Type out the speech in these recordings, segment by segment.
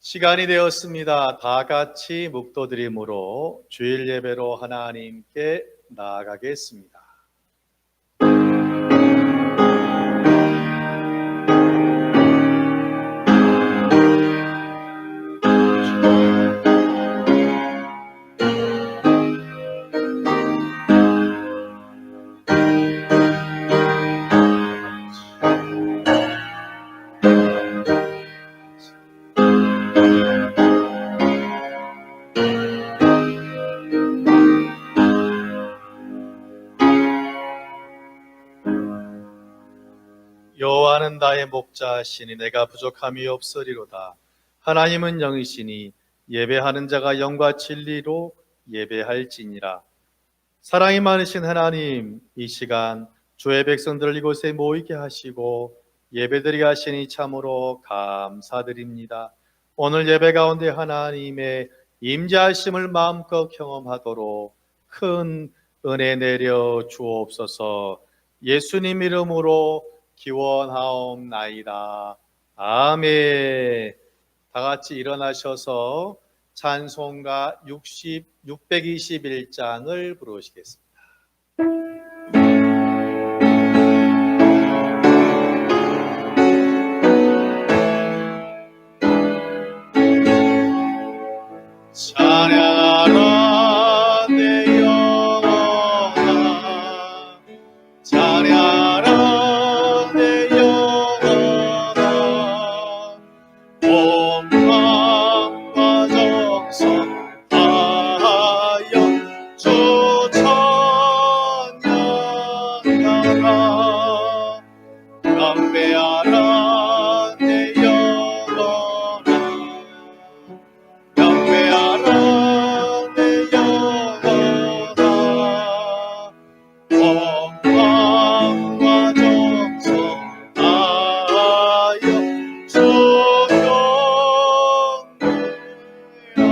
시간이 되었습니다. 다 같이 묵도드림으로 주일 예배로 하나님께 나아가겠습니다. 여호와는 나의 목자시니 내가 부족함이 없으리로다. 하나님은 영이시니 예배하는 자가 영과 진리로 예배할지니라. 사랑이 많으신 하나님, 이 시간 주의 백성들을 이곳에 모이게 하시고 예배드리게 하시니 참으로 감사드립니다. 오늘 예배 가운데 하나님의 임재하심을 마음껏 경험하도록 큰 은혜 내려 주옵소서. 예수님 이름으로 기원하옵나이다. 아멘. 다 같이 일어나셔서 찬송가 621장을 부르시겠습니다. 찬양하라 내 영혼아, 찬양하라 내 영혼아, 온 마음과 정성 다하여 주 찬양하라. 경배하라 내 영혼아, 경배하라 내 영혼아, 온 마음과 정성 다하여 주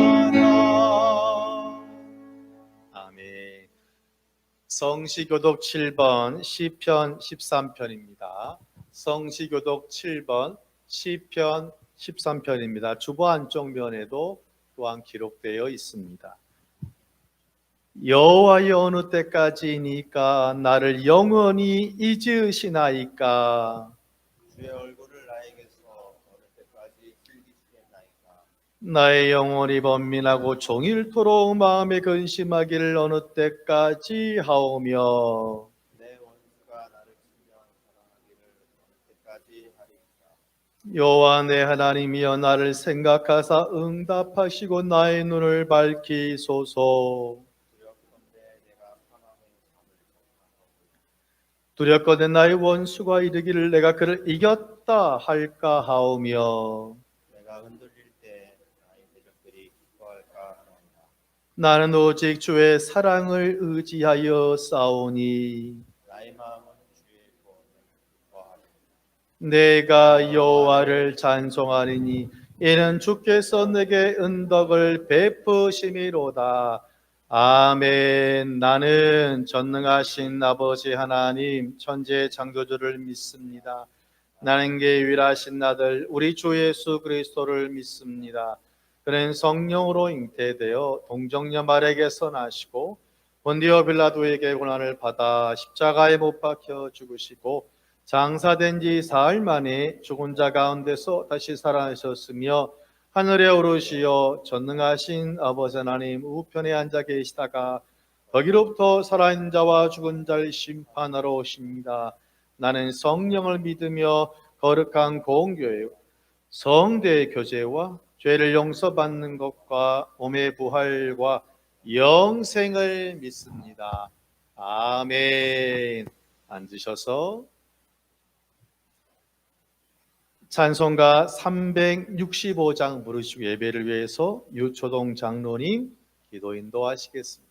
경배하라. 아멘. 성시교독 7번 시편 13편입니다. 성시교독 7번 시편 13편입니다. 주보 안쪽 면에도 또한 기록되어 있습니다. 여호와여, 어느 때까지니까 나를 영원히 잊으시나이까? 주의 얼굴을 나에게서 어느 때까지 즐기시겠나이까? 나의 영혼이 번민하고 종일토록 마음에 근심하기를 어느 때까지 하오며, 내 원수가 나를 치며 사랑하기를 어느 때까지 하리이까? 여호와 내 하나님이여, 나를 생각하사 응답하시고 나의 눈을 밝히소서. 두렵건대 내가 사망의 잠을 청하고 두렵거든 나의 원수가 이르기를 내가 그를 이겼다 할까 하오며, 내가 흔들릴 때 나의 대적들이 기뻐할까 하나이다. 나는 오직 주의 사랑을 의지하여 싸우니 나의 마음은 주의 구원을 기뻐하리이다. 내가 여호와를 찬송하리니 이는 주께서 내게 은덕을 베푸심이로다. 아멘. 나는 전능하신 아버지 하나님 천지의 창조주를 믿습니다. 나는 게 유일하신 아들 우리 주 예수 그리스도를 믿습니다. 그는 성령으로 잉태되어 동정녀 마리아에게서 나시고 본디오 빌라도에게 고난을 받아 십자가에 못 박혀 죽으시고 장사된 지 사흘 만에 죽은 자 가운데서 다시 살아나셨으며 하늘에 오르시어 전능하신 아버지 하나님 우편에 앉아 계시다가 거기로부터 살아있는 자와 죽은 자를 심판하러 오십니다. 나는 성령을 믿으며 거룩한 공교회 성대의 교제와 죄를 용서받는 것과 몸의 부활과 영생을 믿습니다. 아멘. 앉으셔서 찬송가 365장 부르시고 예배를 위해서 유초동 장로님 기도 인도하시겠습니다.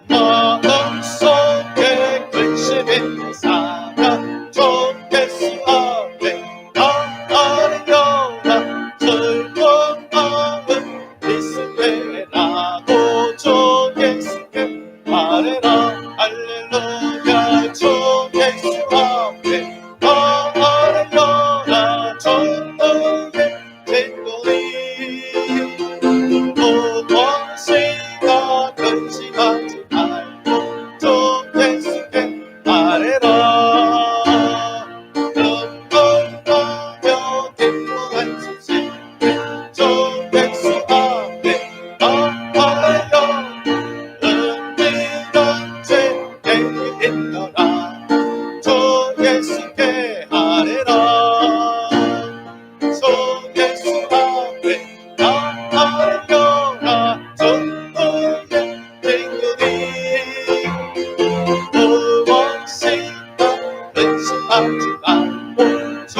마음속에 근심이 사랑 좋겠으 하네 나를 영화 즐거운 마음 있으라고 주께서께 말해라. 할렐루야 주 예수 앞에 아뢰어라 전능의 진노니 무엇이나 근심하지 말고 주 예수께 아뢰라 눈물나며 기뻐한 주신 주 예수 앞에 아뢰어 은밀한 죄 내일이더라 주 예수께 아뢰라 주 예수 앞에 아뢰어라 전능의 진노니 무엇이나 근심하지 말고 주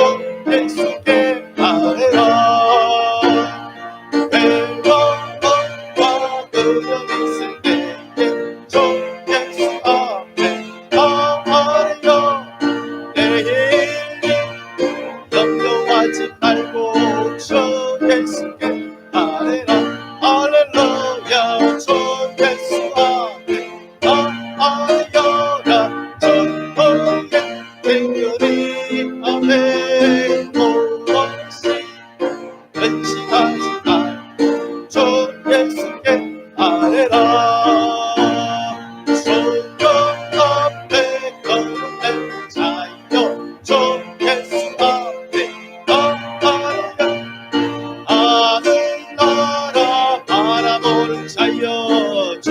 예수께 아뢰라 외로움과 두려움 있을 때에 주 예수 앞에 아뢰어 내일 염려하지 말고 주 예수께 아뢰라 할렐루야 주 예수 앞에 아뢰어라 전능의 진노니 아멘 무엇이 근심하지 말고 주 예수께 아뢰라 성경 앞에 거룩한 자여 주 예수 앞에 아뢰라 아는 나라 바라보는 자여 주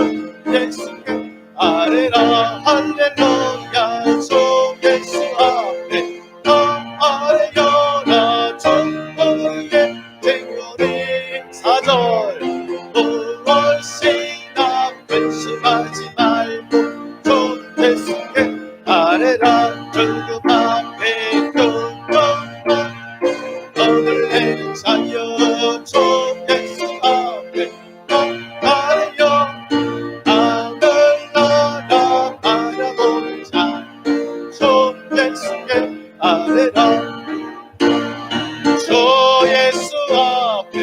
예수께 아뢰라 할렐루야 주 예수 앞에 아뢰어라 전능의 진노니 4절 무엇이나 근심하지 말고 주 예수께 아뢰라 절금 앞에 끄덕만 너를 내는 자여 주 예수 앞에 아뢰어 하늘나라 바라보는 자 주 예수께 아뢰라 주 예수 앞에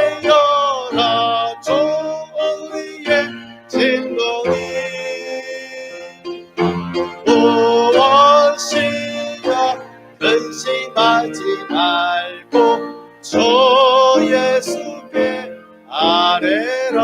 아뢰어라 정의의 진노니 무엇이나 근심하지 말고 주 예수께 아뢰라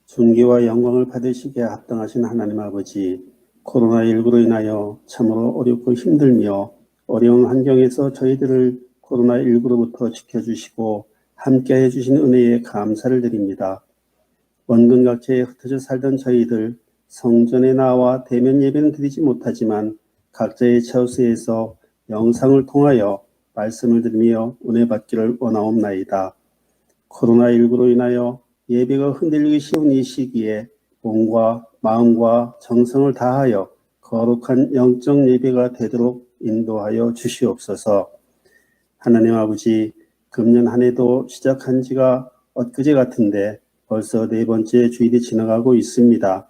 존귀와 영광을 받으시기에 합당하신 하나님 아버지, 코로나19로 인하여 참으로 어렵고 힘들며 어려운 환경에서 저희들을 코로나19로부터 지켜주시고 함께해 주신 은혜에 감사를 드립니다. 원근 각지에 흩어져 살던 저희들 성전에 나와 대면 예배는 드리지 못하지만 각자의 처소에서 영상을 통하여 말씀을 들으며 은혜 받기를 원하옵나이다. 코로나19로 인하여 예배가 흔들리기 쉬운 이 시기에 몸과 마음과 정성을 다하여 거룩한 영적 예배가 되도록 인도하여 주시옵소서. 하나님 아버지, 금년 한 해도 시작한 지가 엊그제 같은데 벌써 4번째 주일이 지나가고 있습니다.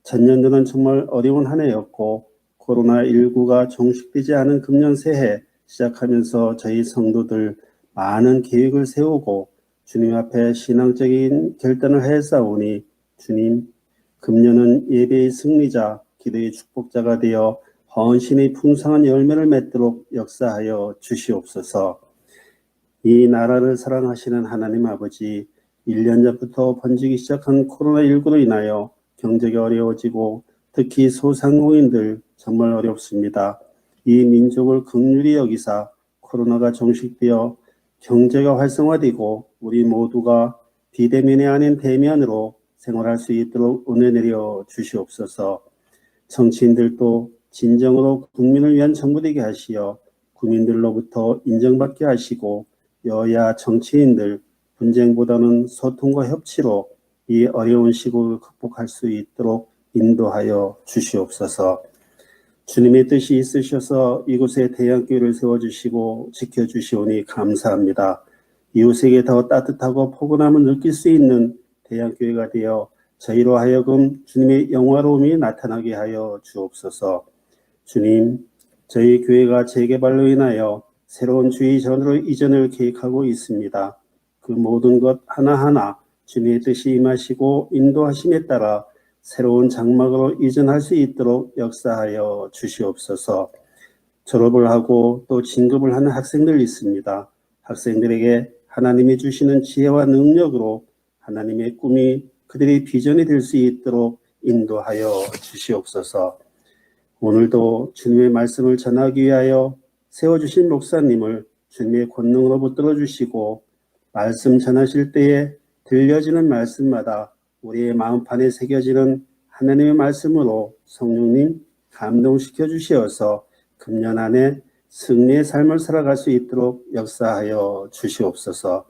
전년도는 정말 어려운 한 해였고 코로나19가 종식되지 않은 금년 새해 시작하면서 저희 성도들 많은 계획을 세우고 주님 앞에 신앙적인 결단을 하였사오니 주님, 금년은 예배의 승리자, 기도의 축복자가 되어 헌신의 풍성한 열매를 맺도록 역사하여 주시옵소서. 이 나라를 사랑하시는 하나님 아버지, 1년 전부터 번지기 시작한 코로나19로 인하여 경제가 어려워지고 특히 소상공인들 정말 어렵습니다. 이 민족을 긍휼히 여기사 코로나가 종식되어 경제가 활성화되고 우리 모두가 비대면이 아닌 대면으로 생활할 수 있도록 은혜 내려 주시옵소서. 정치인들도 진정으로 국민을 위한 정부 되게 하시어 국민들로부터 인정받게 하시고 여야 정치인들 분쟁보다는 소통과 협치로 이 어려운 시국을 극복할 수 있도록 인도하여 주시옵소서. 주님의 뜻이 있으셔서 이곳에 대형교회를 세워주시고 지켜주시오니 감사합니다. 이웃에게 더 따뜻하고 포근함을 느낄 수 있는 대형교회가 되어 저희로 하여금 주님의 영화로움이 나타나게 하여 주옵소서. 주님, 저희 교회가 재개발로 인하여 새로운 주의 전으로 이전을 계획하고 있습니다. 그 모든 것 하나하나 주님의 뜻이 임하시고 인도하심에 따라 새로운 장막으로 이전할 수 있도록 역사하여 주시옵소서. 졸업을 하고 또 진급을 하는 학생들 있습니다. 학생들에게 하나님이 주시는 지혜와 능력으로 하나님의 꿈이 그들의 비전이 될 수 있도록 인도하여 주시옵소서. 오늘도 주님의 말씀을 전하기 위하여 세워주신 목사님을 주님의 권능으로 붙들어 주시고 말씀 전하실 때에 들려지는 말씀마다 우리의 마음판에 새겨지는 하나님의 말씀으로 성령님 감동시켜 주시어서 금년 안에 승리의 삶을 살아갈 수 있도록 역사하여 주시옵소서.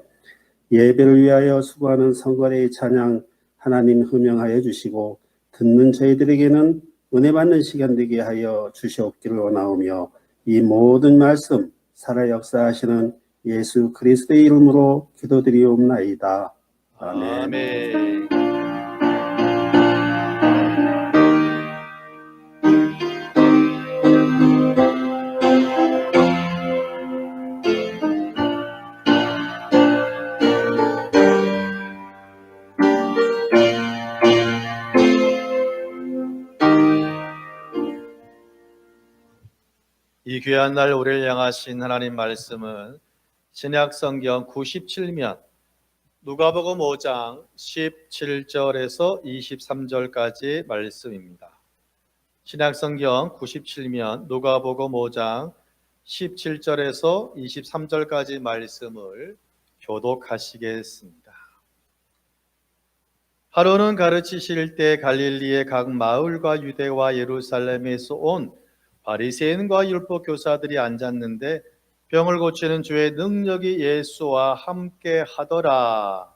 예배를 위하여 수고하는 성관의 찬양 하나님 허명하여 주시고 듣는 저희들에게는 은혜 받는 시간 되게 하여 주시옵기를 원하오며 이 모든 말씀 살아 역사하시는 예수 그리스도의 이름으로 기도드리옵나이다. 아멘. 아멘. 이 귀한 날 우리를 향하신 하나님 말씀은 신약성경 97면 누가복음 5장 17절에서 23절까지 말씀입니다. 신약성경 97면 누가복음 5장 17절에서 23절까지 말씀을 교독하시겠습니다. 하루는 가르치실 때 갈릴리의 각 마을과 유대와 예루살렘에서 온 바리새인과 율법 교사들이 앉았는데 병을 고치는 주의 능력이 예수와 함께 하더라.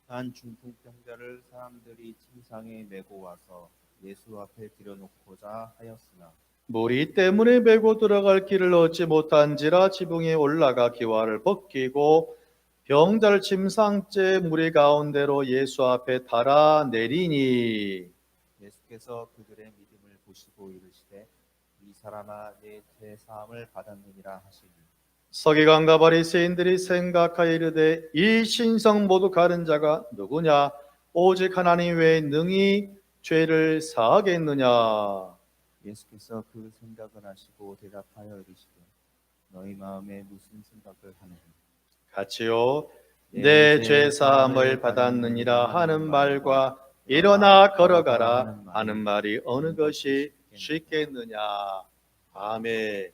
한 중풍병자를 사람들이 침상에 메고 와서 예수 앞에 들여놓고자 하였으나 무리 때문에 메고 들어갈 길을 얻지 못한지라 지붕에 올라가 기와를 벗기고 병자를 침상째 무리 가운데로 예수 앞에 달아 내리니 예수께서 그들의 믿음을 보시고 이르시되 이 사람아 내 죄 사함을 받았느니라 하시니 서기관과 바리새인들이 생각하여 이르되 이 신성 모두 가른 자가 누구냐? 오직 하나님 외에 능히 죄를 사하겠느냐? 예수께서 그 생각을 하시고 대답하여 이르시되 너희 마음에 무슨 생각을 하느냐 같이요. 내 죄 사함을 받았느니라 하는 말과 일어나 걸어가라 하는 말이 어느 것이 쉽겠느냐? 아멘.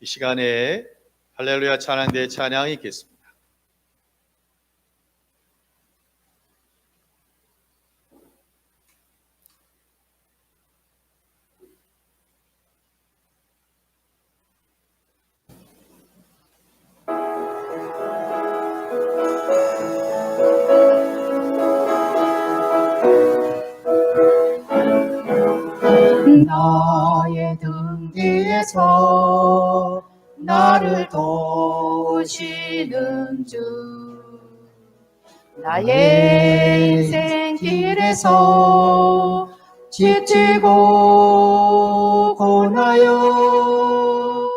이 시간에 할렐루야 찬양대의 찬양이 있겠습니다. 나의 등 뒤에서 나를 도우시는 주 나의 인생 길에서 지치고 고나요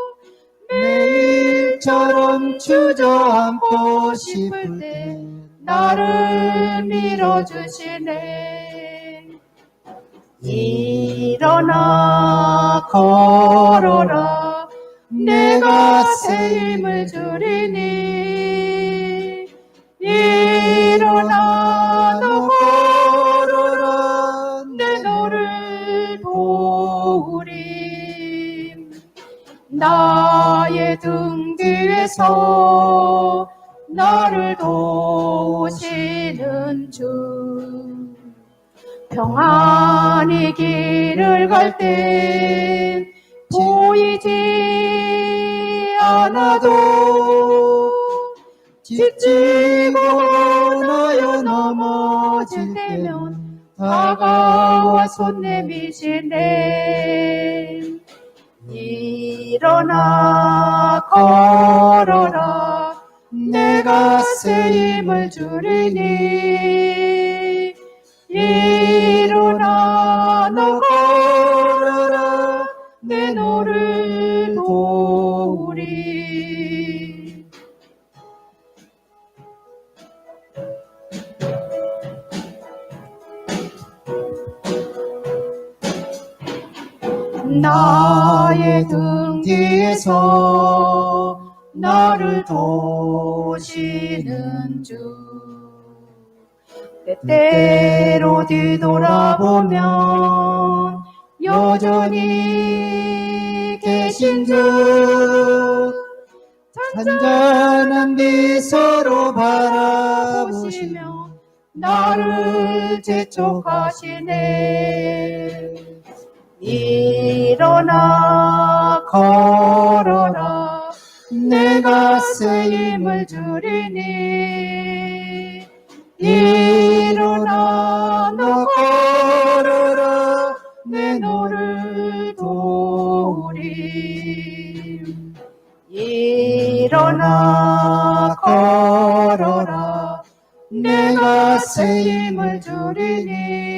매일처럼 주저앉고 싶을 때 나를 밀어주시네 일어나 걸어라 내가 새 힘을 주리니 일어나 너 걸어라 내 너를 도우리 나의 등 뒤에서 나를 도우시는 주 평안히 길을 갈 때 보이지 않아도 지치고 나여 넘어질 때면 다가와 손 내미시네 일어나 걸어라 내가 새 힘을 주리니 일어나 너 걸어라 내 너를 도우리 나의 등 뒤에서 나를 도우시는 주, 때때로 뒤돌아보면 여전히 계신 주, 잔잔한 미소로 바라보시며 바라보시며 나를 재촉하시네. 일어나 걸어라, 내가 쓰임을 주리니. 일어나 너 걸어라, 내 너를 도우리. 일어나 걸어라, 내가 쓰임을 주리니.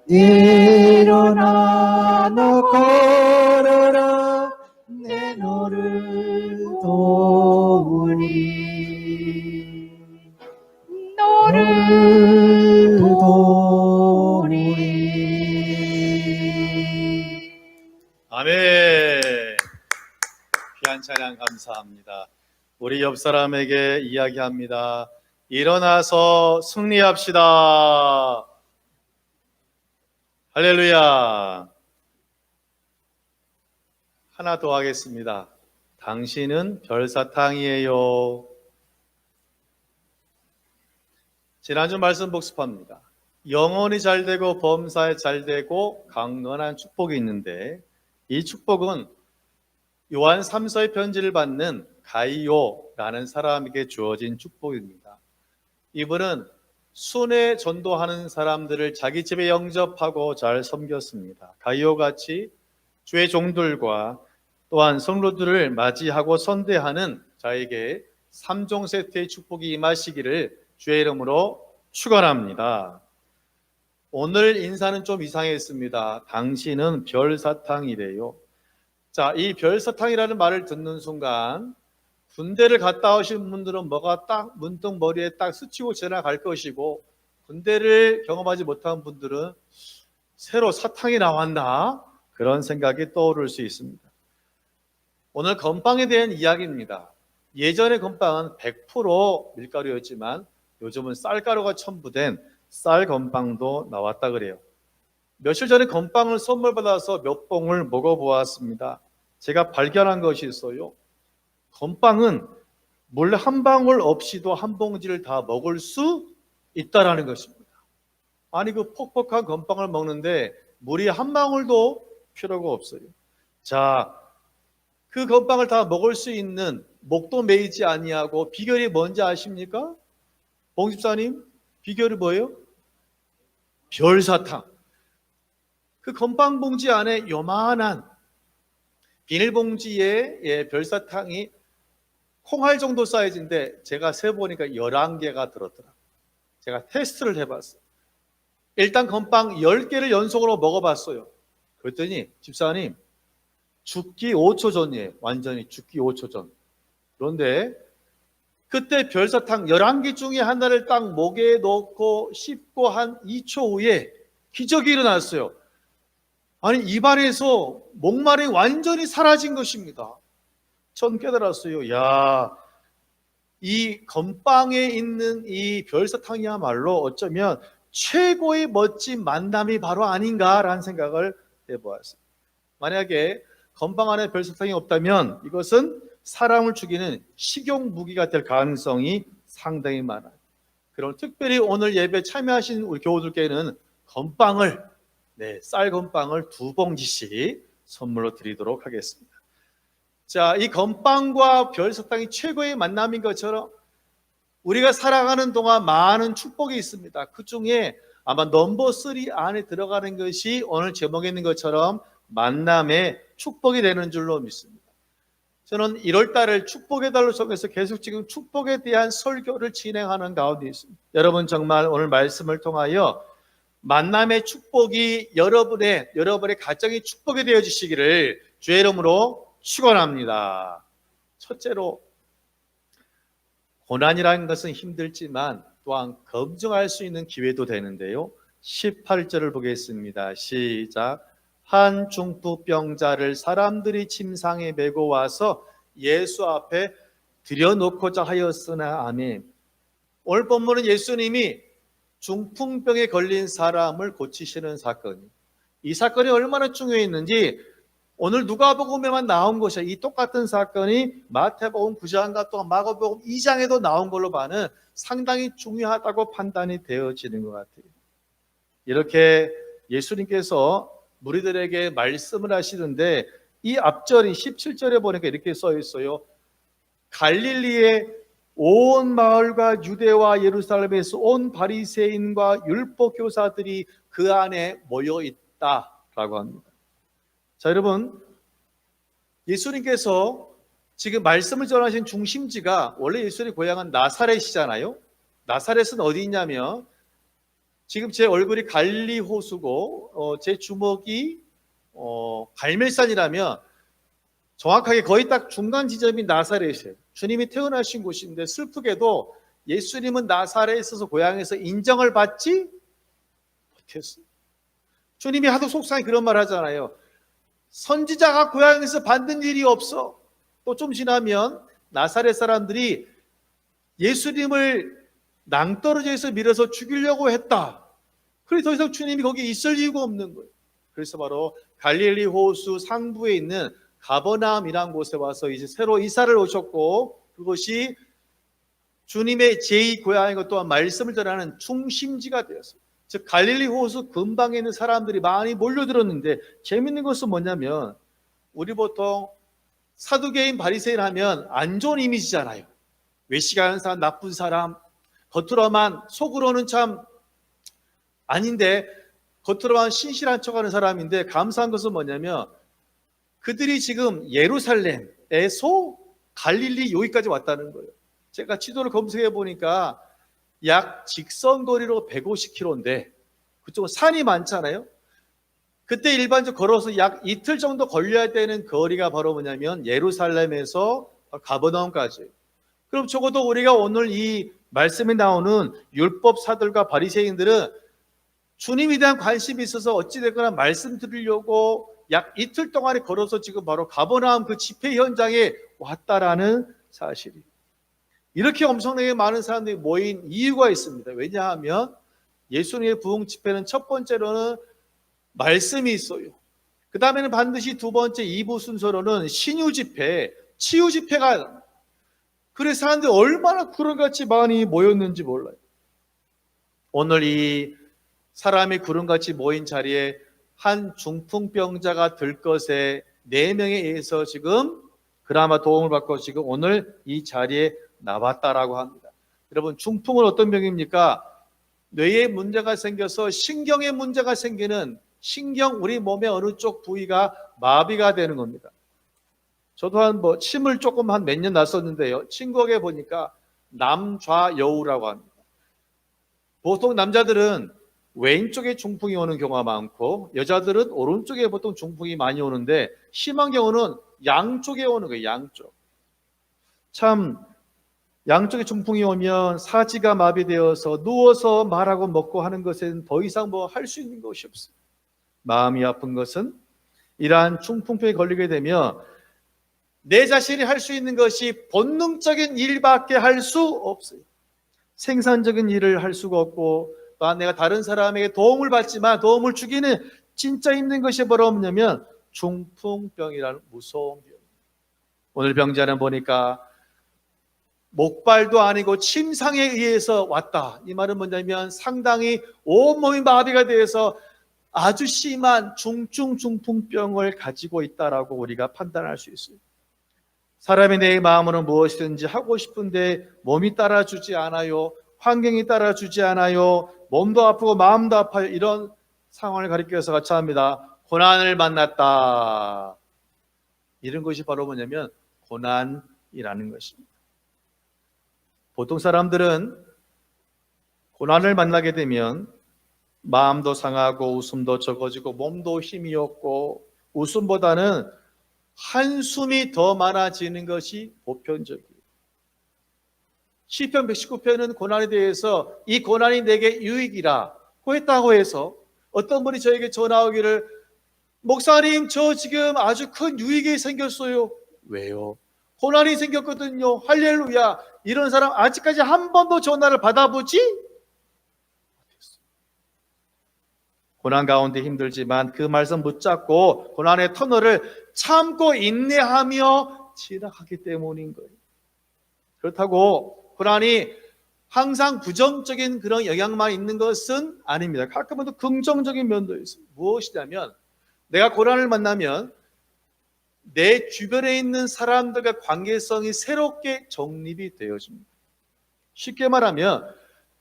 일어나 너 걸어라, 내 너를 도우리. 너를 도우리. 아멘. 귀한 찬양 감사합니다. 우리 옆 사람에게 이야기합니다. 일어나서 승리합시다. 할렐루야. 하나 더 하겠습니다. 당신은 별사탕이에요. 지난주 말씀 복습합니다. 영혼이 잘되고 범사에 잘되고 강건한 축복이 있는데, 이 축복은 요한 3서의 편지를 받는 가이오라는 사람에게 주어진 축복입니다. 이분은 순회 전도하는 사람들을 자기 집에 영접하고 잘 섬겼습니다. 가이오같이 주의 종들과 또한 성도들을 맞이하고 선대하는 자에게 3종 세트의 축복이 임하시기를 주의 이름으로 축원합니다. 오늘 인사는 좀 이상했습니다. 당신은 별사탕이래요. 자, 이 별사탕이라는 말을 듣는 순간 군대를 갔다 오신 분들은 뭐가 딱 문득 머리에 딱 스치고 지나갈 것이고, 군대를 경험하지 못한 분들은 새로 사탕이 나왔나? 그런 생각이 떠오를 수 있습니다. 오늘 건빵에 대한 이야기입니다. 예전의 건빵은 100% 밀가루였지만 요즘은 쌀가루가 첨부된 쌀 건빵도 나왔다 그래요. 며칠 전에 건빵을 선물 받아서 몇 봉을 먹어보았습니다. 제가 발견한 것이 있어요. 건빵은 물 한 방울 없이도 한 봉지를 다 먹을 수 있다라는 것입니다. 아니, 그 퍽퍽한 건빵을 먹는데 물이 한 방울도 필요가 없어요. 자, 그 건빵을 다 먹을 수 있는, 목도 메이지 아니하고, 비결이 뭔지 아십니까? 봉집사님, 비결이 뭐예요? 별사탕. 그 건빵 봉지 안에 요만한 비닐봉지에 별사탕이 콩알 정도 사이즈인데 제가 세보니까 11개가 들었더라고요. 제가 테스트를 해봤어요. 일단 건빵 10개를 연속으로 먹어봤어요. 그랬더니 집사님, 죽기 5초 전이에요. 완전히 죽기 5초 전. 그런데 그때 별사탕 11개 중에 하나를 딱 목에 넣고 씹고 한 2초 후에 기적이 일어났어요. 아니, 입안에서 목마름이 완전히 사라진 것입니다. 전 깨달았어요. 야, 이 건빵에 있는 이 별사탕이야말로 어쩌면 최고의 멋진 만남이 바로 아닌가라는 생각을 해보았어요. 만약에 건빵 안에 별사탕이 없다면 이것은 사람을 죽이는 식용 무기가 될 가능성이 상당히 많아요. 그럼 특별히 오늘 예배 참여하신 우리 교우들께는 건빵을, 쌀 건빵을 2봉지씩 선물로 드리도록 하겠습니다. 자, 이 건빵과 별사탕이 최고의 만남인 것처럼 우리가 살아가는 동안 많은 축복이 있습니다. 그 중에 아마 넘버 3 안에 들어가는 것이 오늘 제목에 있는 것처럼 만남의 축복이 되는 줄로 믿습니다. 저는 1월 달을 축복의 달로 정해서 계속 지금 축복에 대한 설교를 진행하는 가운데 있습니다. 여러분 정말 오늘 말씀을 통하여 만남의 축복이 여러분의 가정의 축복이 되어지시기를 주의 이름으로 축원합니다. 첫째로 고난이라는 것은 힘들지만 또한 검증할 수 있는 기회도 되는데요. 18절을 보겠습니다. 시작. 한 중풍병자를 사람들이 침상에 메고 와서 예수 앞에 들여놓고자 하였으나. 아멘. 오늘 본문은 예수님이 중풍병에 걸린 사람을 고치시는 사건이에요. 이 사건이 얼마나 중요했는지 오늘 누가복음에만 나온 것이야. 이 똑같은 사건이 마태복음 9장과 또 마가복음 2장에도 나온 걸로 봐는 상당히 중요하다고 판단이 되어지는 것 같아요. 이렇게 예수님께서 무리들에게 말씀을 하시는데 이 앞절인 17절에 보니까 이렇게 써 있어요. 갈릴리의 온 마을과 유대와 예루살렘에서 온 바리새인과 율법 교사들이 그 안에 모여 있다라고 합니다. 자, 여러분, 예수님께서 지금 말씀을 전하신 중심지가 원래 예수님의 고향은 나사렛이잖아요. 나사렛은 어디 있냐면 지금 제 얼굴이 갈릴리 호수고 제 주먹이 갈멜산이라면 정확하게 거의 딱 중간 지점이 나사렛이에요. 주님이 태어나신 곳인데 슬프게도 예수님은 나사렛에서 고향에서 인정을 받지 못했어요. 주님이 하도 속상해 그런 말 하잖아요. 선지자가 고향에서 받는 일이 없어. 또 좀 지나면 나사렛 사람들이 예수님을 낭떠러지에서 밀어서 죽이려고 했다. 그래서 더 이상 주님이 거기에 있을 이유가 없는 거예요. 그래서 바로 갈릴리 호수 상부에 있는 가버나움이라는 곳에 와서 이제 새로 이사를 오셨고 그것이 주님의 제2 고향이고 또한 말씀을 전하는 중심지가 되었어요. 즉 갈릴리 호수 근방에 있는 사람들이 많이 몰려들었는데 재밌는 것은 뭐냐면 우리 보통 사두개인 바리새인 하면 안 좋은 이미지잖아요. 외식하는 사람, 나쁜 사람, 겉으로만 속으로는 참 아닌데 겉으로만 신실한 척하는 사람인데 감사한 것은 뭐냐면 그들이 지금 예루살렘에서 갈릴리 여기까지 왔다는 거예요. 제가 지도를 검색해 보니까 약 직선거리로 150km인데 그쪽은 산이 많잖아요. 그때 일반적으로 걸어서 약 이틀 정도 걸려야 되는 거리가 바로 뭐냐면 예루살렘에서 가버나움까지. 그럼 적어도 우리가 오늘 이 말씀에 나오는 율법사들과 바리새인들은 주님에 대한 관심이 있어서 어찌됐거나 말씀 드리려고 약 이틀 동안에 걸어서 지금 바로 가버나움 그 집회 현장에 왔다라는 사실이. 이렇게 엄청나게 많은 사람들이 모인 이유가 있습니다. 왜냐하면 예수님의 부흥 집회는 첫 번째로는 말씀이 있어요. 그 다음에는 반드시 두 번째 2부 순서로는 신유 집회, 치유 집회가. 그래서 사람들이 얼마나 구름같이 많이 모였는지 몰라요. 오늘 이 사람이 구름같이 모인 자리에 한 중풍병자가 들 것에 4명에 의해서 지금 그나마 도움을 받고 지금 오늘 이 자리에 나왔다라고 합니다. 여러분, 중풍은 어떤 병입니까? 뇌에 문제가 생겨서 신경에 문제가 생기는 신경, 우리 몸의 어느 쪽 부위가 마비가 되는 겁니다. 저도 침을 조금 한 몇 년 났었는데요. 친구에게 보니까 남좌여우라고 합니다. 보통 남자들은 왼쪽에 중풍이 오는 경우가 많고 여자들은 오른쪽에 보통 중풍이 많이 오는데 심한 경우는 양쪽에 오는 거예요. 양쪽. 참 양쪽에 중풍이 오면 사지가 마비되어서 누워서 말하고 먹고 하는 것은 더 이상 할 수 있는 것이 없어요. 마음이 아픈 것은 이러한 중풍병에 걸리게 되면 내 자신이 할 수 있는 것이 본능적인 일밖에 할 수 없어요. 생산적인 일을 할 수가 없고 또한 내가 다른 사람에게 도움을 받지만 도움을 주기는 진짜 힘든 것이 뭐냐면 중풍병이라는 무서운 병. 오늘 병자는 보니까 목발도 아니고 침상에 의해서 왔다. 이 말은 뭐냐면 상당히 온몸이 마비가 되어서 아주 심한 중증 중풍병을 가지고 있다라고 우리가 판단할 수 있어요. 사람의 내 마음으로는 무엇이든지 하고 싶은데 몸이 따라주지 않아요. 환경이 따라주지 않아요. 몸도 아프고 마음도 아파요. 이런 상황을 가리켜서 같이 합니다. 고난을 만났다. 이런 것이 바로 뭐냐면 고난이라는 것입니다. 보통 사람들은 고난을 만나게 되면 마음도 상하고 웃음도 적어지고 몸도 힘이 없고 웃음보다는 한숨이 더 많아지는 것이 보편적이에요. 시편 119편은 고난에 대해서 이 고난이 내게 유익이라고 했다고 해서 어떤 분이 저에게 전화 오기를 목사님 저 지금 아주 큰 유익이 생겼어요. 왜요? 고난이 생겼거든요. 할렐루야. 이런 사람 아직까지 한 번도 전화를 받아보지? 고난 가운데 힘들지만 그 말씀 붙잡고 고난의 터널을 참고 인내하며 지나가기 때문인 거예요. 그렇다고 고난이 항상 부정적인 그런 영향만 있는 것은 아닙니다. 가끔은 또 긍정적인 면도 있습니다. 무엇이냐면 내가 고난을 만나면 내 주변에 있는 사람들과 관계성이 새롭게 정립이 되어집니다. 쉽게 말하면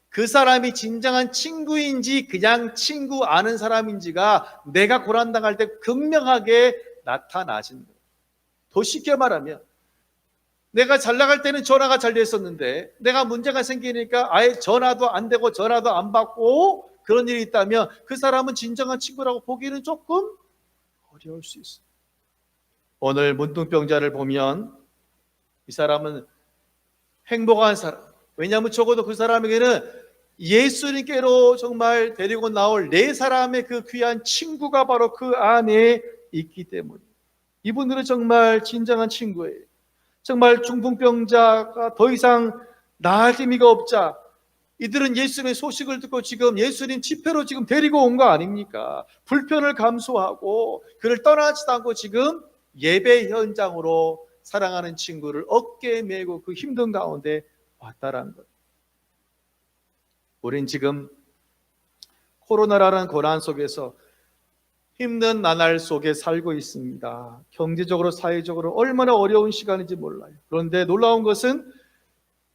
그 사람이 진정한 친구인지 그냥 친구 아는 사람인지가 내가 고난당할 때 극명하게 나타나십니다. 더 쉽게 말하면 내가 잘 나갈 때는 전화가 잘 됐었는데 내가 문제가 생기니까 아예 전화도 안 되고 전화도 안 받고 그런 일이 있다면 그 사람은 진정한 친구라고 보기는 조금 어려울 수 있어요. 오늘 문둥병자를 보면 이 사람은 행복한 사람. 왜냐하면 적어도 그 사람에게는 예수님께로 정말 데리고 나올 네 사람의 그 귀한 친구가 바로 그 안에 있기 때문에 이분들은 정말 진정한 친구예요. 정말 중풍병자가 더 이상 나을 힘이가 없자 이들은 예수님의 소식을 듣고 지금 예수님 집회로 지금 데리고 온 거 아닙니까? 불편을 감수하고 그를 떠나지도 않고 지금 예배 현장으로 사랑하는 친구를 어깨에 메고 그 힘든 가운데 왔다라는 것. 우린 지금 코로나라는 고난 속에서 힘든 나날 속에 살고 있습니다. 경제적으로 사회적으로 얼마나 어려운 시간인지 몰라요. 그런데 놀라운 것은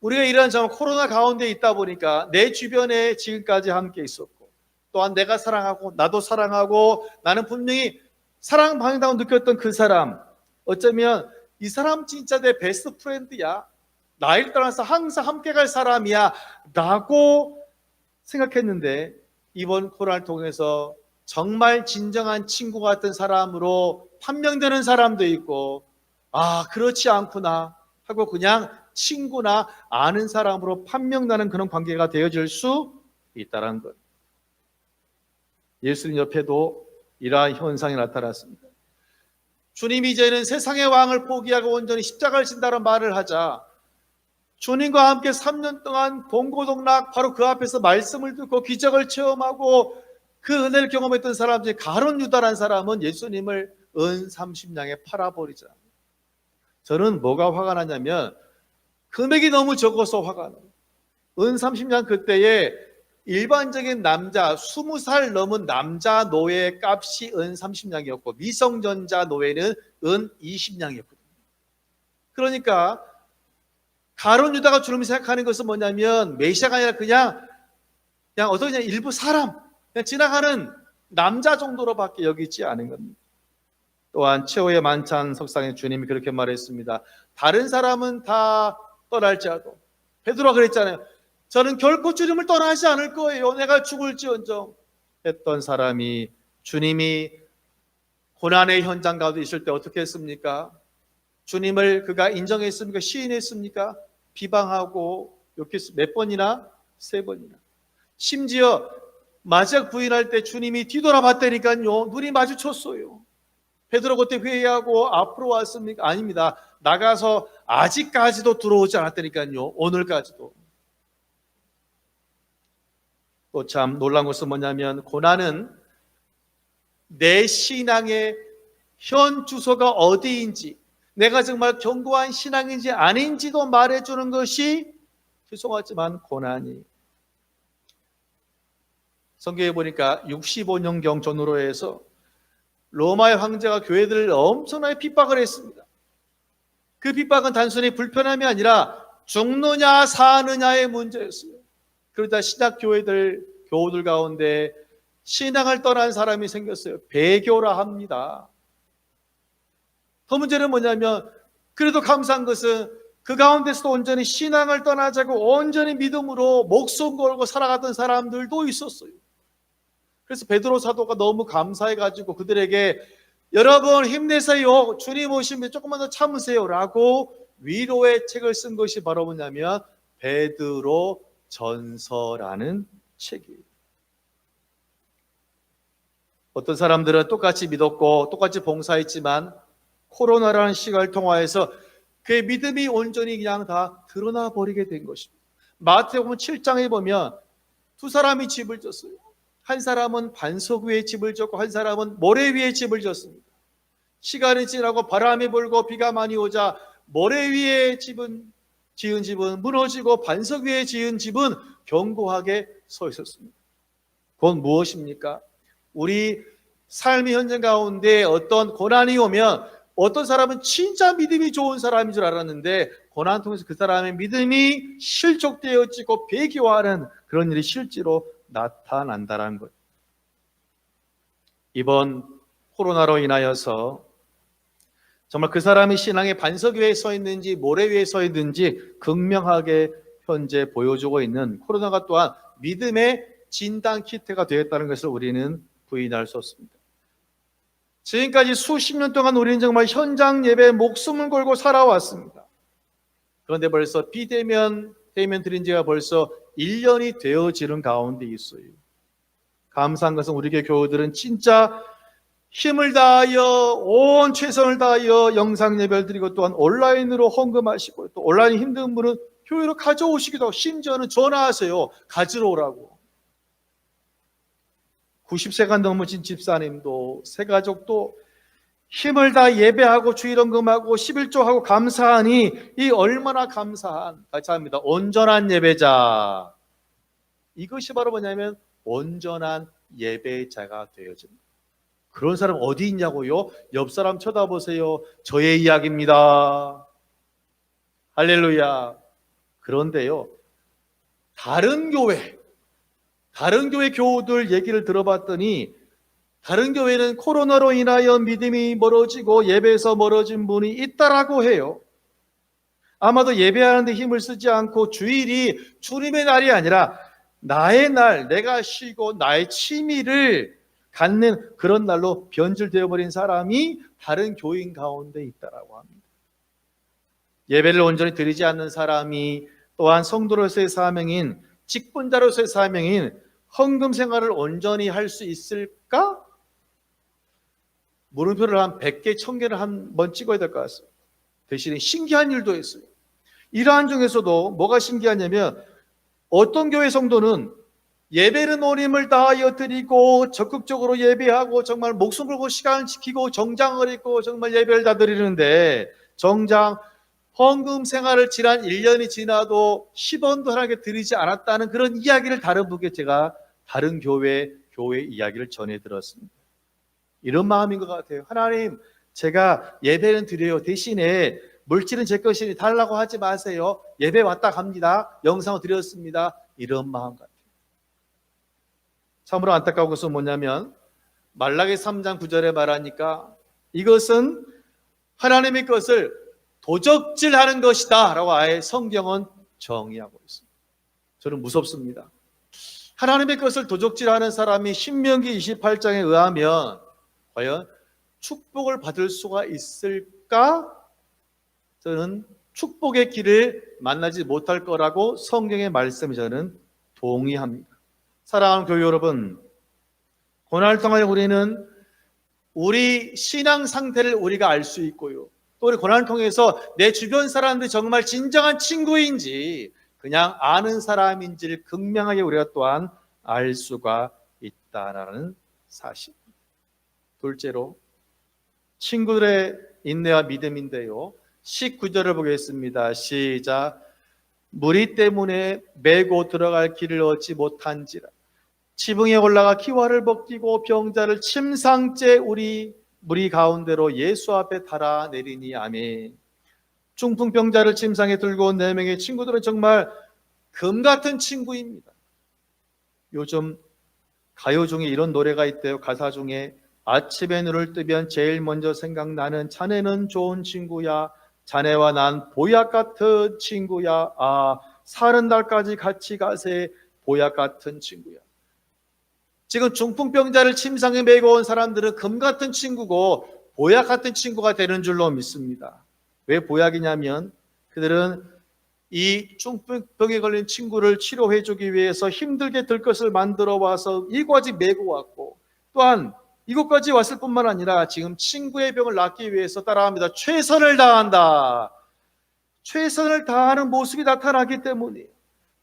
우리가 이러한 정말 코로나 가운데 있다 보니까 내 주변에 지금까지 함께 있었고 또한 내가 사랑하고 나도 사랑하고 나는 분명히 사랑받는다고 느꼈던 그 사람 어쩌면 이 사람 진짜 내 베스트 프렌드야. 나를 떠나서 항상 함께 갈 사람이야 라고 생각했는데 이번 코로나를 통해서 정말 진정한 친구 같은 사람으로 판명되는 사람도 있고 아 그렇지 않구나 하고 그냥 친구나 아는 사람으로 판명나는 그런 관계가 되어질 수 있다는 것. 예수님 옆에도 이러한 현상이 나타났습니다. 주님이 이제는 세상의 왕을 포기하고 온전히 십자가를 진다는 말을 하자 주님과 함께 3년 동안 동고동락 바로 그 앞에서 말씀을 듣고 기적을 체험하고 그 은혜를 경험했던 사람 중에 가룟 유다라는 사람은 예수님을 은 30냥에 팔아버리자. 저는 뭐가 화가 나냐면 금액이 너무 적어서 화가 나요. 은 30냥 그때에 일반적인 남자 20살 넘은 남자 노예의 값이 은 30냥이었고 미성년자 노예는 은 20냥이었거든요. 그러니까 가룟 유다가 주님을 생각하는 것은 뭐냐면 메시아가 아니라 그냥 어떤 그냥 일부 사람, 그냥 지나가는 남자 정도로밖에 여기지 않은 겁니다. 또한 최후의 만찬 석상에 주님이 그렇게 말했습니다. 다른 사람은 다 떠날지라도 베드로가 그랬잖아요. 저는 결코 주님을 떠나지 않을 거예요. 내가 죽을지언정 했던 사람이 주님이 고난의 현장 가운데 있을 때 어떻게 했습니까? 주님을 그가 인정했습니까? 시인했습니까? 비방하고 욕했습니다. 몇 번이나? 3번이나. 심지어 마지막 부인할 때 주님이 뒤돌아봤다니까요. 눈이 마주쳤어요. 베드로 그때 회의하고 앞으로 왔습니까? 아닙니다. 나가서 아직까지도 들어오지 않았다니까요. 오늘까지도. 또 참 놀라운 것은 뭐냐면 고난은 내 신앙의 현 주소가 어디인지 내가 정말 견고한 신앙인지 아닌지도 말해주는 것이 죄송하지만 고난이 성경에 보니까 65년경 전후로 해서 로마의 황제가 교회들을 엄청나게 핍박을 했습니다. 그 핍박은 단순히 불편함이 아니라 죽느냐 사느냐의 문제였어요. 그러다 신약 교우들 가운데 신앙을 떠난 사람이 생겼어요. 배교라 합니다. 더 문제는 뭐냐면 그래도 감사한 것은 그 가운데서도 온전히 신앙을 떠나자고 온전히 믿음으로 목숨 걸고 살아갔던 사람들도 있었어요. 그래서 베드로 사도가 너무 감사해가지고 그들에게 여러분 힘내세요. 주님 오시면 조금만 더 참으세요. 라고 위로의 책을 쓴 것이 바로 뭐냐면 베드로 전서라는 책이에요. 어떤 사람들은 똑같이 믿었고 똑같이 봉사했지만 코로나라는 시간을 통하여서 그의 믿음이 온전히 그냥 다 드러나 버리게 된 것입니다. 마태복음 7장에 보면 두 사람이 집을 졌어요. 한 사람은 반석 위에 집을 졌고 한 사람은 모래 위에 집을 졌습니다. 시간이 지나고 바람이 불고 비가 많이 오자 모래 위에 지은 집은 무너지고 반석 위에 지은 집은 견고하게 서 있었습니다. 그건 무엇입니까? 우리 삶의 현장 가운데 어떤 고난이 오면 어떤 사람은 진짜 믿음이 좋은 사람인 줄 알았는데 고난 통해서 그 사람의 믿음이 실족되어지고 배교하는 그런 일이 실제로 나타난다는 것. 이번 코로나로 인하여서 정말 그 사람이 신앙의 반석 위에 서 있는지 모래 위에 서 있는지 극명하게 현재 보여주고 있는 코로나가 또한 믿음의 진단 키트가 되었다는 것을 우리는 부인할 수 없습니다. 지금까지 수십 년 동안 우리는 정말 현장 예배에 목숨을 걸고 살아왔습니다. 그런데 벌써 비대면 드린 지가 벌써 1년이 되어지는 가운데 있어요. 감사한 것은 우리 교회 교우들은 진짜 힘을 다하여 온 최선을 다하여 영상 예배를 드리고 또한 온라인으로 헌금하시고 또 온라인 힘든 분은 교회로 가져오시기도 하고 심지어는 전화하세요. 가지러 오라고. 90세가 넘으신 집사님도 새 가족도 힘을 다 예배하고 주일헌금하고 11조하고 감사하니 이 얼마나 감사한 같이 합니다. 온전한 예배자. 이것이 바로 뭐냐면 온전한 예배자가 되어집니다. 그런 사람 어디 있냐고요? 옆 사람 쳐다보세요. 저의 이야기입니다. 할렐루야. 그런데요, 다른 교회 교우들 얘기를 들어봤더니 다른 교회는 코로나로 인하여 믿음이 멀어지고 예배에서 멀어진 분이 있다라고 해요. 아마도 예배하는데 힘을 쓰지 않고 주일이 주님의 날이 아니라 나의 날, 내가 쉬고 나의 취미를 갖는 그런 날로 변질되어 버린 사람이 다른 교인 가운데 있다라고 합니다. 예배를 온전히 드리지 않는 사람이 또한 성도로서의 사명인 직분자로서의 사명인 헌금 생활을 온전히 할 수 있을까? 물음표를 한 100개, 1000개를 한 번 찍어야 될 것 같습니다. 대신에 신기한 일도 했어요. 이러한 중에서도 뭐가 신기하냐면 어떤 교회 성도는 예배는 온 힘을 다하여 드리고 적극적으로 예배하고 정말 목숨 걸고 시간을 지키고 정장을 입고 정말 예배를 다 드리는데 정작 헌금 생활을 지난 1년이 지나도 10원도 하나님께 드리지 않았다는 그런 이야기를 다른 분께 제가 다른 교회 이야기를 전해 들었습니다. 이런 마음인 것 같아요. 하나님, 제가 예배는 드려요. 대신에 물질은 제 것이니 달라고 하지 마세요. 예배 왔다 갑니다. 영상을 드렸습니다. 이런 마음 같아요. 참으로 안타까운 것은 뭐냐면 말라기 3장 9절에 말하니까 이것은 하나님의 것을 도적질하는 것이다 라고 아예 성경은 정의하고 있습니다. 저는 무섭습니다. 하나님의 것을 도적질하는 사람이 신명기 28장에 의하면 과연 축복을 받을 수가 있을까? 저는 축복의 길을 만나지 못할 거라고 성경의 말씀에 저는 동의합니다. 사랑하는 교회 여러분, 고난을 통하여 우리는 우리 신앙 상태를 우리가 알 수 있고요. 또 우리 고난을 통해서 내 주변 사람들이 정말 진정한 친구인지 그냥 아는 사람인지를 극명하게 우리가 또한 알 수가 있다라는 사실. 둘째로 친구들의 인내와 믿음인데요. 19절을 보겠습니다. 시작. 무리 때문에 메고 들어갈 길을 얻지 못한지라. 지붕에 올라가 기와를 벗기고 병자를 침상째 우리 무리 가운데로 예수 앞에 달아내리니 아멘. 중풍병자를 침상에 들고 온 4명의 친구들은 정말 금 같은 친구입니다. 요즘 가요 중에 이런 노래가 있대요. 가사 중에 아침에 눈을 뜨면 제일 먼저 생각나는 자네는 좋은 친구야. 자네와 난 보약 같은 친구야. 사는 날까지 같이 가세. 보약 같은 친구야. 지금 중풍병자를 침상에 메고 온 사람들은 금 같은 친구고 보약 같은 친구가 되는 줄로 믿습니다. 왜 보약이냐면 그들은 이 중풍병에 걸린 친구를 치료해 주기 위해서 힘들게 들 것을 만들어 와서 이곳까지 메고 왔고, 또한 이곳까지 왔을 뿐만 아니라 지금 친구의 병을 낫기 위해서 따라합니다. 최선을 다한다. 최선을 다하는 모습이 나타나기 때문이에요.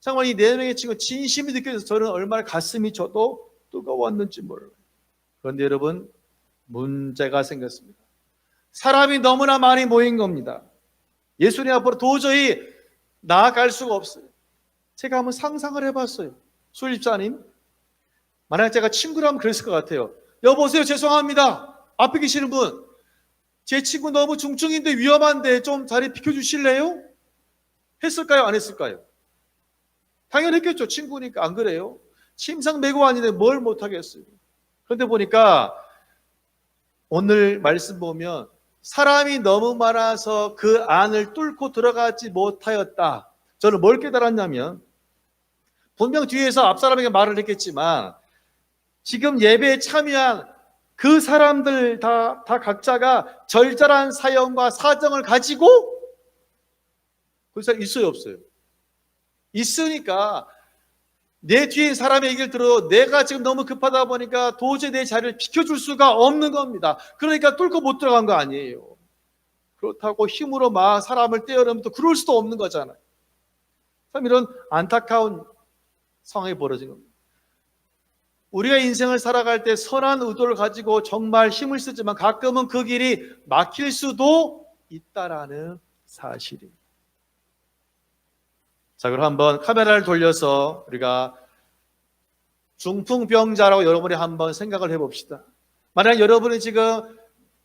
정말 이 네 명의 친구 진심이 느껴져서 저는 얼마나 가슴이 저도 뜨거웠는지 몰라요. 그런데 여러분, 문제가 생겼습니다. 사람이 너무나 많이 모인 겁니다. 예수님 앞으로 도저히 나아갈 수가 없어요. 제가 한번 상상을 해봤어요. 수일집사님, 만약 제가 친구라면 그랬을 것 같아요. 여보세요, 죄송합니다. 앞에 계시는 분, 제 친구 너무 중증인데 위험한데 좀 자리 비켜주실래요? 했을까요? 안 했을까요? 당연히 했겠죠. 친구니까. 안 그래요? 침상 메고 왔는데 뭘 못하겠어요. 그런데 보니까 오늘 말씀 보면 사람이 너무 많아서 그 안을 뚫고 들어가지 못하였다. 저는 뭘 깨달았냐면, 분명 뒤에서 앞사람에게 말을 했겠지만 지금 예배에 참여한 그 사람들 다 각자가 절절한 사연과 사정을 가지고 그 사람 있어요, 없어요? 있으니까 내 뒤에 사람의 얘기를 들어 내가 지금 너무 급하다 보니까 도저히 내 자리를 비켜줄 수가 없는 겁니다. 그러니까 뚫고 못 들어간 거 아니에요. 그렇다고 힘으로 막 사람을 떼어내면 또 그럴 수도 없는 거잖아요. 참 이런 안타까운 상황이 벌어진 겁니다. 우리가 인생을 살아갈 때 선한 의도를 가지고 정말 힘을 쓰지만 가끔은 그 길이 막힐 수도 있다라는 사실입니다. 자, 그럼 한번 카메라를 돌려서 우리가 중풍병자라고 여러분이 한번 생각을 해봅시다. 만약 여러분이 지금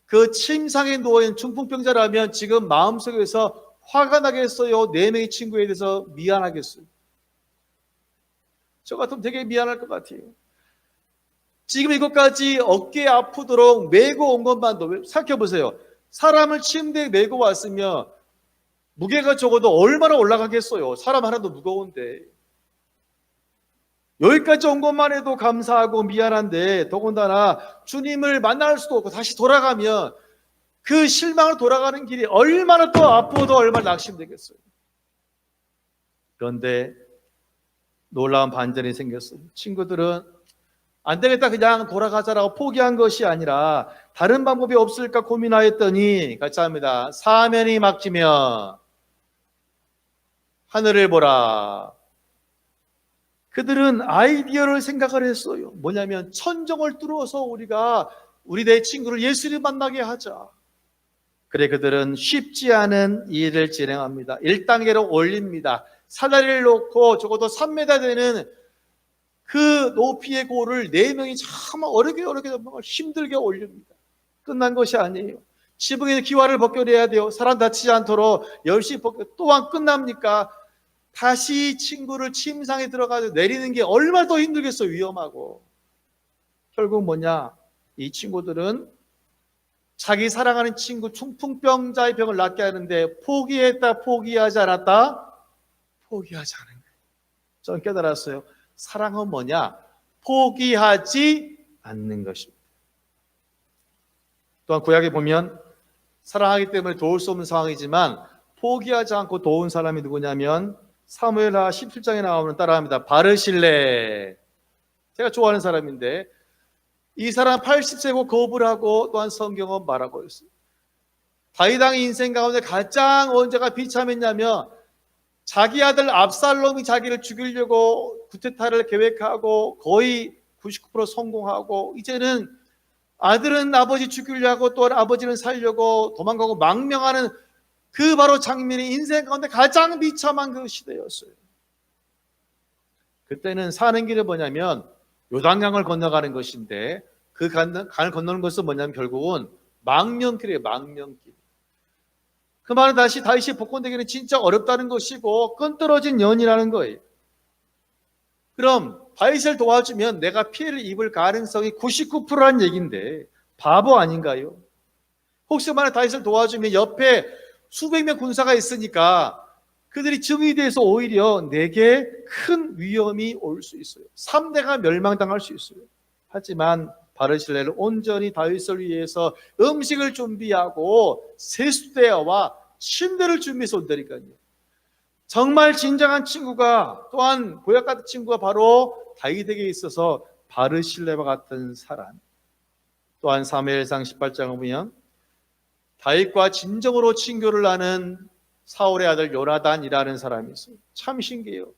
그 침상에 누워있는 중풍병자라면 지금 마음속에서 화가 나겠어요? 네 명의 친구에 대해서 미안하겠어요? 저 같으면 되게 미안할 것 같아요. 지금 이것까지 어깨 아프도록 메고 온 것만도 생각해보세요. 사람을 침대에 메고 왔으면 무게가 적어도 얼마나 올라가겠어요. 사람 하나도 무거운데. 여기까지 온 것만 해도 감사하고 미안한데 더군다나 주님을 만날 수도 없고 다시 돌아가면 그 실망을 돌아가는 길이 얼마나 더 아프고 얼마나 낙심되겠어요. 그런데 놀라운 반전이 생겼어요. 친구들은 안 되겠다 그냥 돌아가자라고 포기한 것이 아니라 다른 방법이 없을까 고민하였더니 같이 합니다. 사면이 막히면 하늘을 보라. 그들은 아이디어를 생각을 했어요. 뭐냐면 천정을 뚫어서 우리 내 친구를 예수를 만나게 하자. 그래 그들은 쉽지 않은 일을 진행합니다. 1단계로 올립니다. 사다리를 놓고 적어도 3m 되는 그 높이의 고를 4명이 참 어렵게 힘들게 올립니다. 끝난 것이 아니에요. 지붕에서 기와를 벗겨내야 돼요. 사람 다치지 않도록 열심히 또한 끝납니까? 다시 친구를 침상에 들어가서 내리는 게 얼마나 더 힘들겠어요. 위험하고. 결국 뭐냐? 이 친구들은 자기 사랑하는 친구 중풍병자의 병을 낫게 하는데 포기했다, 포기하지 않았다? 포기하지 않은 거예요. 저는 깨달았어요. 사랑은 뭐냐? 포기하지 않는 것입니다. 또한 구약에 보면 사랑하기 때문에 도울 수 없는 상황이지만 포기하지 않고 도운 사람이 누구냐면 사무엘하 17장에 나오는 따라합니다. 바르실레. 제가 좋아하는 사람인데 이 사람 80세고 거부를 하고 또한 성경은 말하고 있어요. 다윗 왕의 인생 가운데 가장 언제가 비참했냐면 자기 아들 압살롬이 자기를 죽이려고 쿠데타를 계획하고 거의 99% 성공하고 이제는 아들은 아버지 죽이려고 또 아버지는 살려고 도망가고 망명하는 그 바로 장면이 인생 가운데 가장 비참한 그 시대였어요. 그때는 사는 길이 뭐냐면 요단강을 건너가는 것인데 그 강을 건너는 것은 뭐냐면 결국은 망명길이에요. 망명길. 그 말은 다시 다윗이 복권되기는 진짜 어렵다는 것이고 끈떨어진 연이라는 거예요. 그럼 다윗을 도와주면 내가 피해를 입을 가능성이 99%라는 얘기인데 바보 아닌가요? 혹시 만약 다윗을 도와주면 옆에 수백 명 군사가 있으니까 그들이 증의돼서 오히려 내게 큰 위험이 올 수 있어요. 3대가 멸망당할 수 있어요. 하지만 바르실레를 온전히 다윗을 위해서 음식을 준비하고 세숫대야와 침대를 준비해서 온다니까요. 정말 진정한 친구가, 또한 보약 같은 친구가 바로 다윗에게 있어서 바르실레와 같은 사람. 또한 사무엘상 18장을 보면 다윗과 진정으로 친교를 하는 사울의 아들 요나단이라는 사람이 있어요. 참 신기해요.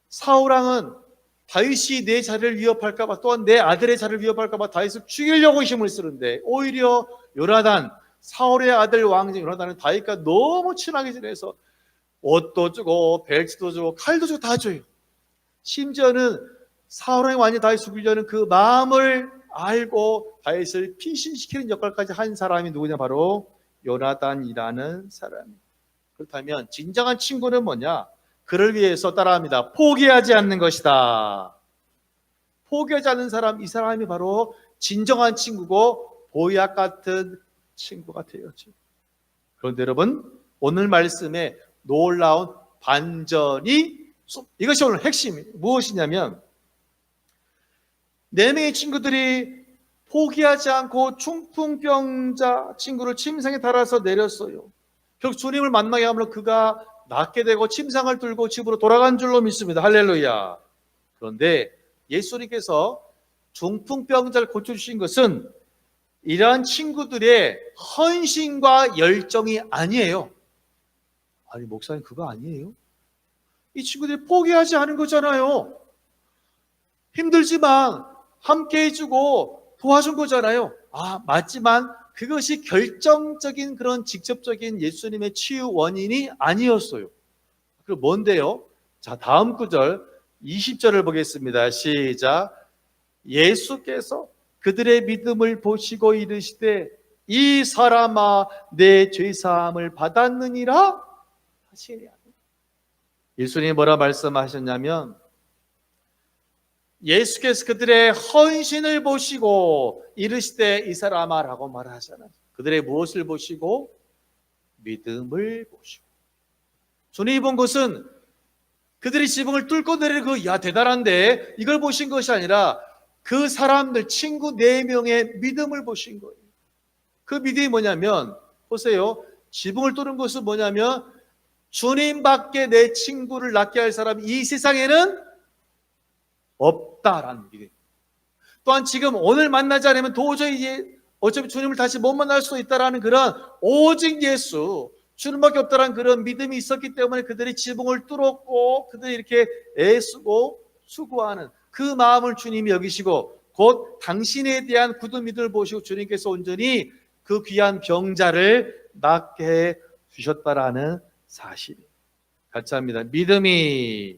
사울왕은 다윗이 내 자리를 위협할까 봐, 또한 내 아들의 자리를 위협할까 봐 다윗을 죽이려고 힘을 쓰는데, 오히려 요나단, 사울의 아들 왕자 요나단은 다윗과 너무 친하게 지내서 옷도 주고 벨트도 주고 칼도 주고 다 줘요. 심지어는 사울왕이 완전히 다윗 죽이려는 그 마음을 알고 다윗을 피신시키는 역할까지 한 사람이 누구냐? 바로 요나단이라는 사람이에요. 그렇다면 진정한 친구는 뭐냐? 그를 위해서 따라합니다. 포기하지 않는 것이다. 포기하지 않는 사람, 이 사람이 바로 진정한 친구고 보약 같은 친구가 되었죠. 그런데 여러분, 오늘 말씀에 놀라운 반전이, 이것이 오늘 핵심이에요. 무엇이냐면 4명의 친구들이 포기하지 않고 중풍병자 친구를 침상에 달아서 내렸어요. 결국 주님을 만나게 하면 그가 낫게 되고 침상을 들고 집으로 돌아간 줄로 믿습니다. 할렐루야. 그런데 예수님께서 중풍병자를 고쳐주신 것은 이러한 친구들의 헌신과 열정이 아니에요. 아니, 목사님, 그거 아니에요? 이 친구들이 포기하지 않은 거잖아요. 힘들지만 함께 해주고 도와준 거잖아요. 맞지만 그것이 결정적인 그런 직접적인 예수님의 치유 원인이 아니었어요. 그럼 뭔데요? 자, 다음 구절 20절을 보겠습니다. 시작. 예수께서 그들의 믿음을 보시고 이르시되 이 사람아 내 죄사함을 받았느니라 하시니. 예수님이 뭐라 말씀하셨냐면 예수께서 그들의 헌신을 보시고 이르시되 이 사람아 라고 말하잖아요. 그들의 무엇을 보시고? 믿음을 보시고. 주님이 본 것은 그들이 지붕을 뚫고 내리는 대단한데 이걸 보신 것이 아니라 그 사람들 친구 4명의 믿음을 보신 거예요. 그 믿음이 뭐냐면, 보세요, 지붕을 뚫은 것은 뭐냐면 주님밖에 내 친구를 낫게 할 사람이 이 세상에는 없다라는 믿음. 또한 지금 오늘 만나지 않으면 도저히 어차피 주님을 다시 못 만날 수 있다라는 그런 오직 예수, 주님밖에 없다라는 그런 믿음이 있었기 때문에 그들이 지붕을 뚫었고 그들이 이렇게 애쓰고 수고하는 그 마음을 주님이 여기시고 곧 당신에 대한 굳은 믿음을 보시고 주님께서 온전히 그 귀한 병자를 낫게 해 주셨다라는 사실. 같이 합니다. 믿음이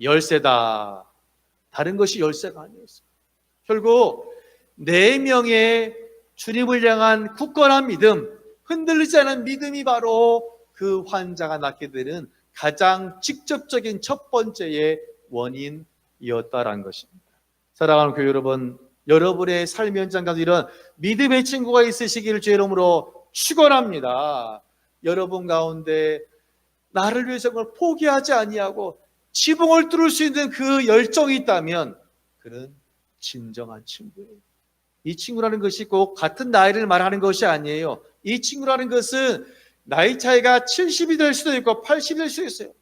열쇠다. 다른 것이 열쇠가 아니었어요. 결국 4명의 주님을 향한 굳건한 믿음, 흔들리지 않은 믿음이 바로 그 환자가 낫게 되는 가장 직접적인 첫 번째의 원인이었다라는 것입니다. 사랑하는 교회 여러분, 여러분의 삶의 현장 가운데 이런 믿음의 친구가 있으시기를 주의 이름으로 축원합니다. 여러분 가운데 나를 위해서 그걸 포기하지 아니하고 지붕을 뚫을 수 있는 그 열정이 있다면 그는 진정한 친구예요. 이 친구라는 것이 꼭 같은 나이를 말하는 것이 아니에요. 이 친구라는 것은 나이 차이가 70이 될 수도 있고 80이 될 수도 있어요.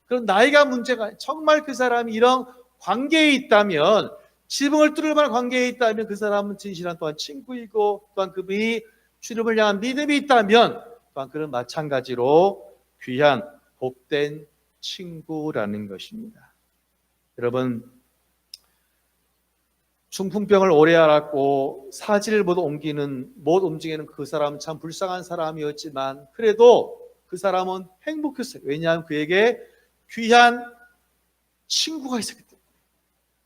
그런 나이가 문제가 아니에요. 정말 그 사람이 이런 관계에 있다면, 지붕을 뚫을 만한 관계에 있다면 그 사람은 진실한 또한 친구이고, 또한 그분이 주님을 향한 믿음이 있다면 또한 그는 마찬가지로 귀한 복된 친구라는 것입니다. 여러분, 중풍병을 오래 앓았고 사지를 못 움직이는 그 사람은 참 불쌍한 사람이었지만 그래도 그 사람은 행복했어요. 왜냐하면 그에게 귀한 친구가 있었기 때문에.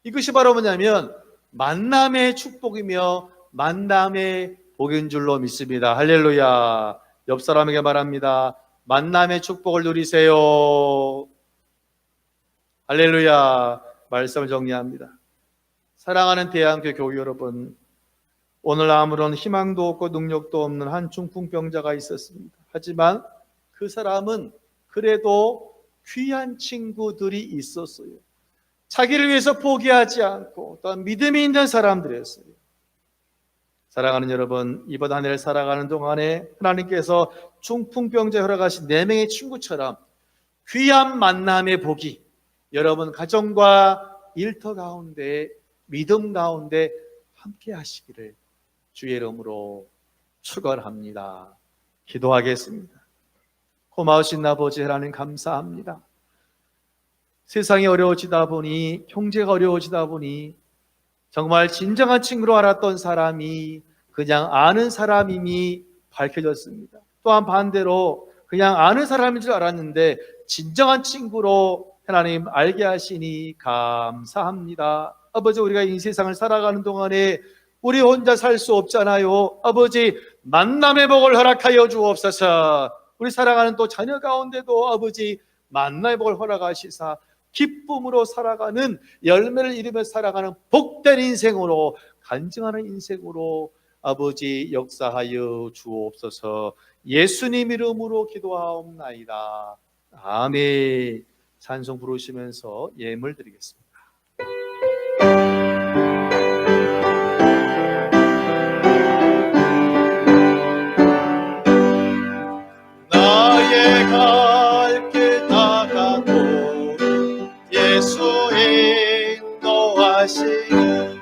이것이 바로 뭐냐면 만남의 축복이며 만남의 복인 줄로 믿습니다. 할렐루야. 옆 사람에게 말합니다. 만남의 축복을 누리세요. 할렐루야. 말씀을 정리합니다. 사랑하는 대한교회 교회 여러분, 오늘 아무런 희망도 없고 능력도 없는 한 중풍병자가 있었습니다. 하지만 그 사람은 그래도 귀한 친구들이 있었어요. 자기를 위해서 포기하지 않고 또한 믿음이 있는 사람들이었어요. 사랑하는 여러분, 이번 한 해를 살아가는 동안에 하나님께서 중풍병자 허락하신 4명의 친구처럼 귀한 만남의 복이 여러분 가정과 일터 가운데, 믿음 가운데 함께 하시기를 주의 이름으로 축원합니다. 기도하겠습니다. 고마우신 아버지 하나님 감사합니다. 세상이 어려워지다 보니, 형제가 어려워지다 보니 정말 진정한 친구로 알았던 사람이 그냥 아는 사람임이 밝혀졌습니다. 또한 반대로 그냥 아는 사람인 줄 알았는데 진정한 친구로 하나님 알게 하시니 감사합니다. 아버지, 우리가 이 세상을 살아가는 동안에 우리 혼자 살 수 없잖아요. 아버지, 만남의 복을 허락하여 주옵소서. 우리 살아가는 또 자녀 가운데도 아버지 만남의 복을 허락하시사 기쁨으로 살아가는, 열매를 이루며 살아가는 복된 인생으로, 간증하는 인생으로 아버지 역사하여 주옵소서. 예수님 이름으로 기도하옵나이다. 아멘. 찬송 부르시면서 예물 드리겠습니다. 나의 갈 길 다가고 예수 인도하시는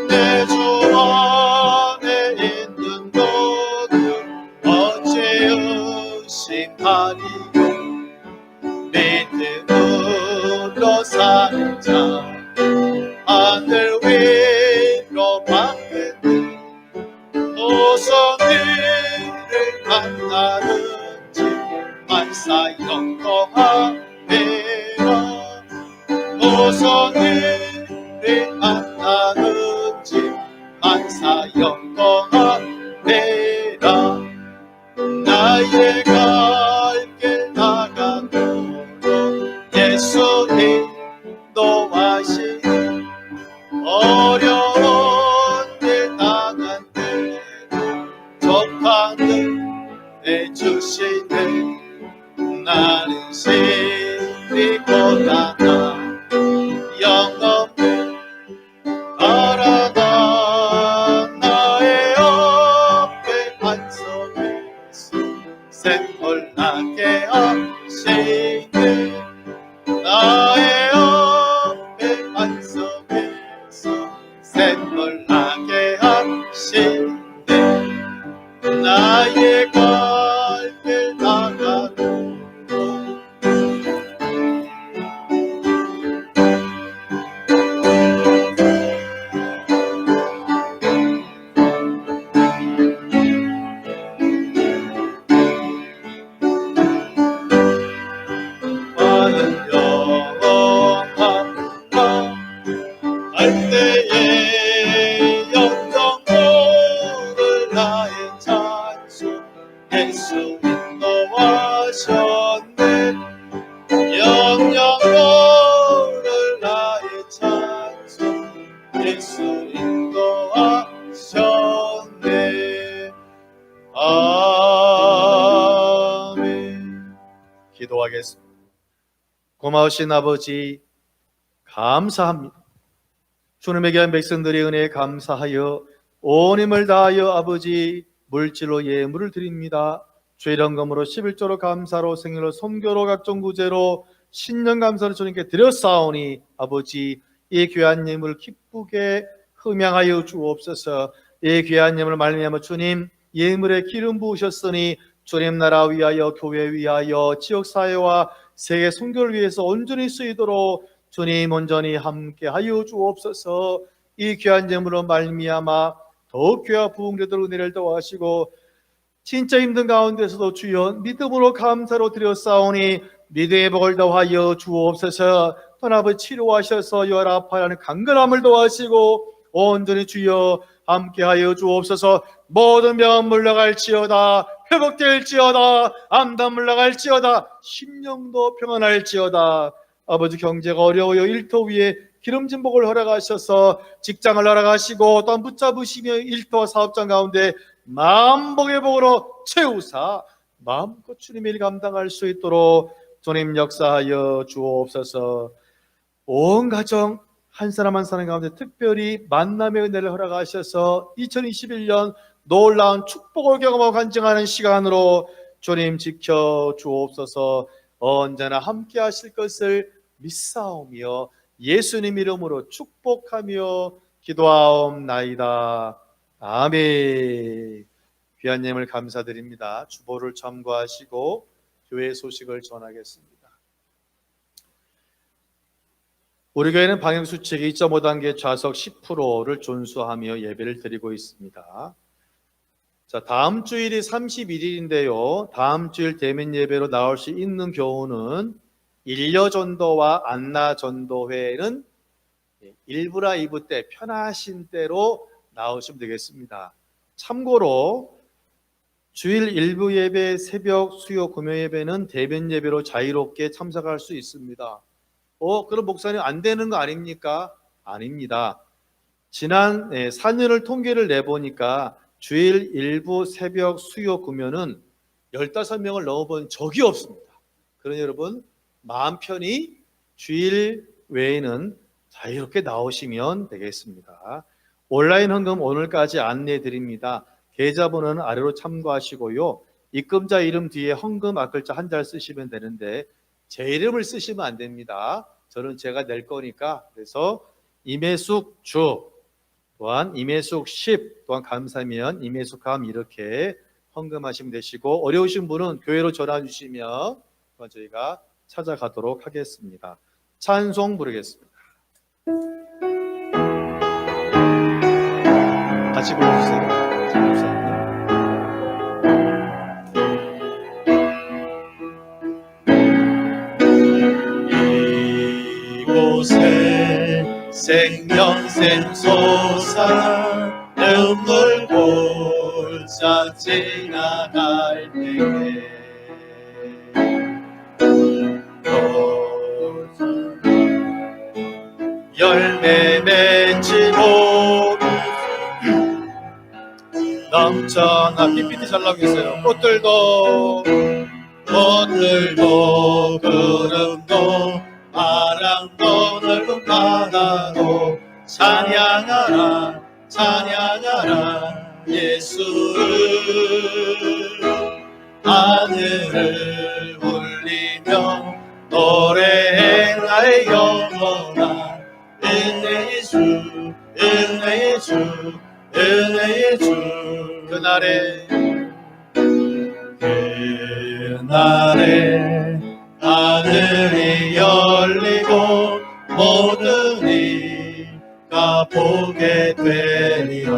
내 주 안에 있는 것을 어찌 의심하리요. 믿음으로 사는 자 하늘 위로 받는 무슨 일을 만나는지 만사 영통하리라. 무슨 일을 만나는지 만사 영통하리라. 나의 갈 길 다가도록 예수님 인도하시는 어려운 일 당한 때 접하는 내주시네. 나는 신이 고단하 영없는 나라다. 나의 옆에 반석에서 샘물나게 하시네. 나의 옆에 반석에서 샘물나게 하시네. 나의 갈 길 다가도록 많은 영광과 할 때에 영광을 나의 찬송 예수 인도하셨네. 영광을 나의 찬송 예수 인도하셨네. 아멘. 기도하겠습니다. 고마우신 아버지 감사합니다. 주님에게 한 백성들의 은혜에 감사하여 온 힘을 다하여 아버지 물질로 예물을 드립니다. 죄령금으로 11조로 감사로 생일로 선교로 각종 구제로 신년 감사로 주님께 드렸사오니 아버지 이 귀한 예물을 기쁘게 흠양하여 주옵소서. 이 귀한 예물을 말미암아 주님 예물에 기름 부으셨으니 주님 나라 위하여, 교회 위하여, 지역사회와 세계 선교를 위해서 온전히 쓰이도록 주님 온전히 함께하여 주옵소서. 이 귀한 예물로 말미암아 더욱 귀와 부흥되들 은혜를 더하시고 진짜 힘든 가운데서도 주여 믿음으로 감사로 드렸사오니 믿음의 복을 더하여 주옵소서. 또 아버지 치료하셔서 열아파하는 간절함을 더하시고 온전히 주여 함께하여 주옵소서. 모든 병은 물러갈지어다. 회복될지어다. 암담 물러갈지어다. 심령도 평안할지어다. 아버지 경제가 어려워요. 일터 위에 기름진 복을 허락하셔서 직장을 허락하시고 또한 붙잡으시며 일터와 사업장 가운데 만복의 복으로 채우사 마음껏 주님의 일 감당할 수 있도록 주님 역사하여 주옵소서. 온 가정 한 사람 한 사람 가운데 특별히 만남의 은혜를 허락하셔서 2021년 놀라운 축복을 경험하고 간증하는 시간으로 주님 지켜 주옵소서. 언제나 함께 하실 것을 믿사오며 예수님 이름으로 축복하며 기도하옵나이다. 아멘. 귀한 예물 감사드립니다. 주보를 참고하시고 교회 소식을 전하겠습니다. 우리 교회는 방역수칙 2.5단계 좌석 10%를 준수하며 예배를 드리고 있습니다. 자, 다음 주일이 31일인데요. 다음 주일 대면 예배로 나올 수 있는 경우는 일려전도와 안나전도회는 1부나 2부 때 편하신 대로 나오시면 되겠습니다. 참고로 주일 1부 예배, 새벽, 수요, 금요 예배는 대면 예배로 자유롭게 참석할 수 있습니다. 그럼 목사님 안 되는 거 아닙니까? 아닙니다. 지난 4년을 통계를 내보니까 주일 1부, 새벽, 수요, 금요는 15명을 넘어본 적이 없습니다. 그러니 여러분 마음 편히 주일 외에는 자유롭게 나오시면 되겠습니다. 온라인 헌금 오늘까지 안내해 드립니다. 계좌번호는 아래로 참고하시고요. 입금자 이름 뒤에 헌금 앞글자 한 잘 쓰시면 되는데 제 이름을 쓰시면 안 됩니다. 저는 제가 낼 거니까. 그래서 임혜숙 주 또한 임혜숙 10 또한 감사면 임혜숙 감 이렇게 헌금하시면 되시고, 어려우신 분은 교회로 전화 주시면 저희가 찾아가도록 하겠습니다. 찬송 부르겠습니다. 같이 불러주세요. 이곳에 생명샘 솟아 눈물 골짜 지나갈 때에 열매 맺히고 넘쳐나 PPT 잘 나오고 있어요. 꽃들도 구름도 바람도 넓은 바다도 찬양하라 찬양하라 예수를 하늘을 울리며 노래해 나의 영혼아 은혜의 주 은혜의 주 은혜의 주 그날에 하늘이 열리고 모든 이가 보게 되리라.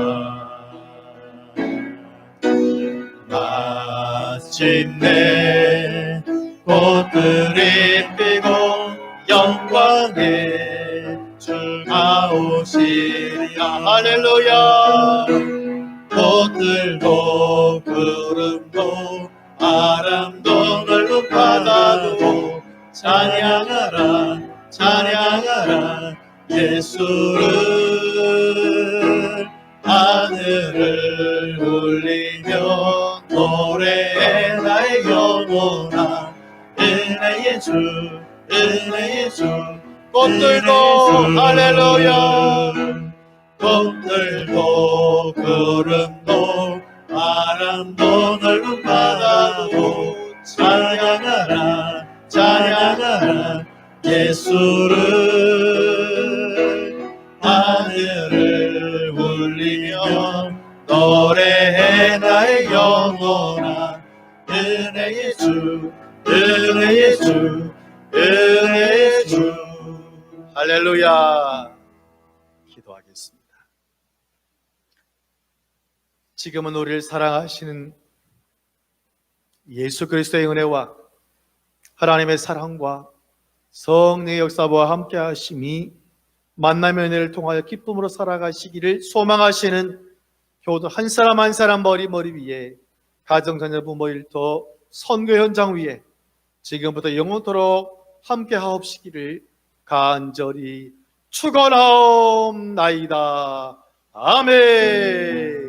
마침내 꽃들이 피고 영광의 주가 오시리라. 할렐루야. 꽃들도 구름도 바람도 넓은 바다도 찬양하라 찬양하라 예수를 하늘을 울리며 노래해 나의 영혼아 은혜의 주 은혜의 주 꽃들도 할렐루야. 꽃들도 구름도 바람도 넓은 바다도 찬양하라 찬양하라 예수를 하늘을 울리며 노래해 나의 영혼아 은혜의 주 은혜의 주 은혜의 주. 할렐루야. 기도하겠습니다. 지금은 우리를 사랑하시는 예수 그리스도의 은혜와 하나님의 사랑과 성령의 역사와 함께 하심이 만남의 은혜를 통하여 기쁨으로 살아가시기를 소망하시는 교우들 한 사람 한 사람 머리 위에 가정자녀부 일터 선교 현장 위에 지금부터 영원토록 함께 하옵시기를 간절히 축원하옵나이다. 아멘.